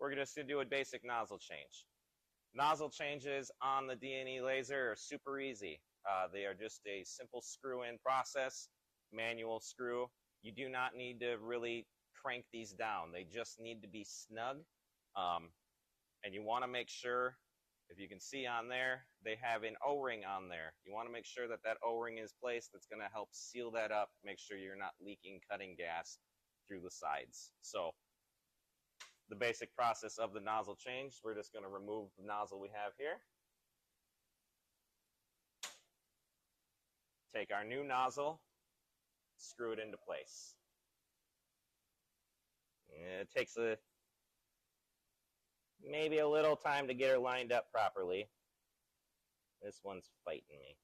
we're just going to do a basic nozzle change. Nozzle changes on the DNE Laser are super easy. They are just a simple screw-in process, manual screw. You do not need to really crank these down. They just need to be snug. And you want to make sure, if you can see on there, they have an O-ring on there. You want to make sure that that O-ring is placed. That's going to help seal that up, make sure you're not leaking cutting gas through the sides. So the basic process of the nozzle change, we're just going to remove the nozzle we have here. Take our new nozzle, screw it into place. It takes maybe a little time to get her lined up properly. This one's fighting me.